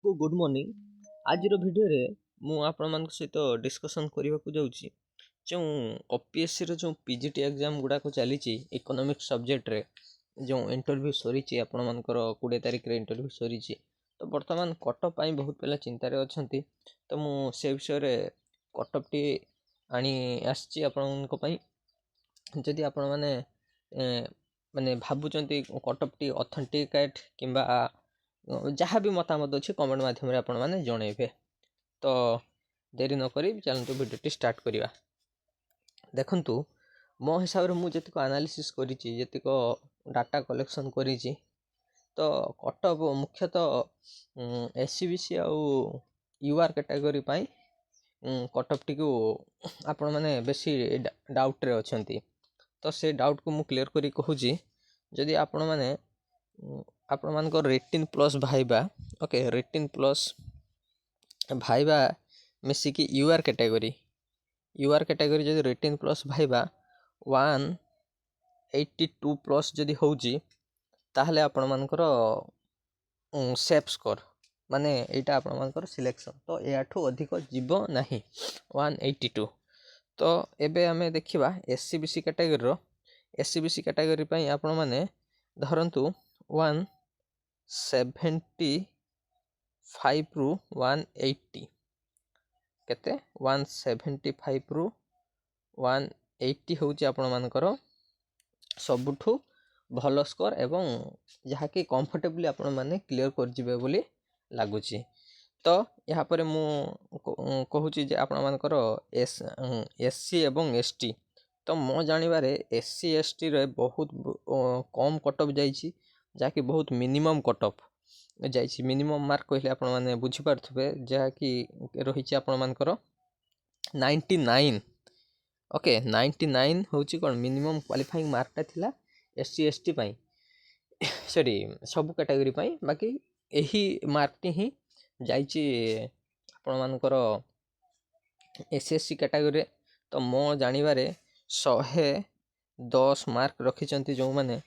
Good morning. आज video मु आपण सहित डिस्कसन करने को जाऊँगी जो ओपीएससी जो पीजीटी एग्जाम गुड़ाक चली इकोनॉमिक सब्जेक्ट रे जो इंटरव्यू सरी आपण मानकर 20 तारिख रे इंटरव्यू सरी तो बर्तमान कटअप पाई बहुत पिला चिंतार अच्छा तो मुझे विषय रे कटअप टी आनी आसी आपण जदि आपण मैंने माने भावुंट कटअप टी ऑथेंटिकेट किंबा जहाँ भी मतामत अच्छे कमेंट माध्यम आपण मैंने जनइबे। तो देरी नक चलतु भिडियोटी स्टार्ट करवा। देखंतु मो हिसाब से मुझे एनालिसिस करीक डाटा कलेक्शन करी तो कटअप मुख्यतः एससीबीसी आउ यूआर कैटेगरी कटअप टी आपण मैंने बेसी डाउट रे अछंती। तो से डाउट को मु क्लियर करी कहूँ जदि आपण मैंने आपण मान रेटिन plus viva okay रेटिन plus viva मिसिकी यूआर category जदि रेटिन प्लस भाइबा 182 प्लस जदि होउची ताहले आपण मानकर सेफ स्कोर माने एटा आपण मानकर सिलेक्शन तो याठू अधिक जीव नाही 182। तो एबे हमें देखिबा एससीबीसी कैटेगरी पई आपण माने धरंतु 175 रु 180 केते 175 रु 180 होउची आपण मानकर सबुठू भल स्कोर एवं जहाँकि कंफर्टेबली आपण माने क्लियर कर जिवे बोली लागुची। तो यहाँ पर मु कहूची जे आपण मानकर एससी एवं एसटी तो मो जानिबारे एससी एसटी रे बहुत कम कटअप जाइछि जहाँकि बहुत मिनिमम कटअप जाइछि। मिनिमम मार्क कहले आपण माने बुझी पारथबे जहाँकि रहिछि आपण मानकर 99 ओके 99 होउछि कोन मिनिमम क्वालिफाइंग मार्कटा थिला एससी एसटी पई सॉरी सब कैटेगरी पई बाकी एही मार्कटी ही जाइछि आपण मानकर एसएससी कैटेगरी। तो मो जानिबारे 110 मार्क रखिचंती जो माने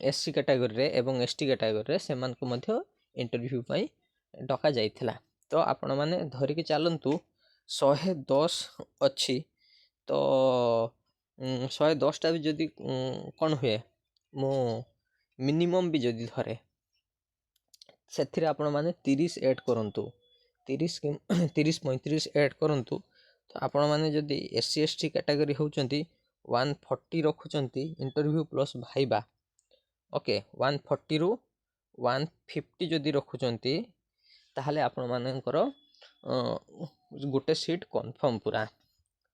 एससी कैटेगरी रे एवं एसटी कैटेगरी रे सेमान को मध्य इंटरव्यू पई डका जाइथिला। तो आपण माने धरिक चलंतु 110 अच्छी तो 110 टा भी जदि कौन हुए मो मिनिमम भी जदि धरे से आपण माने 30 ऐड करंतु 30 35 ऐड करंतु तो आपण माने जदि एससी एसटी कैटेगरी होउचंती 140 रखुचंती इंटरव्यू प्लस भाइबा ओके 140 रु 150 जदि रखुचंती ताहले आपण मानकर गोटे सीट कन्फर्म पूरा।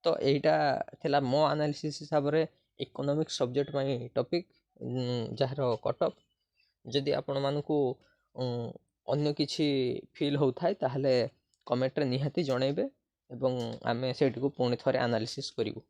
तो यहीटा थिला मो एनालिसिस हिसाब रे इकोनॉमिक सब्जेक्ट पई टॉपिक जହାର कटअप जदि आपण मानकू अन्य किछि फील होउथाय ताहले कमेंट रे निहाती जणैबे एवं आमे सेट को पुणी थरे एनालिसिस करिवु।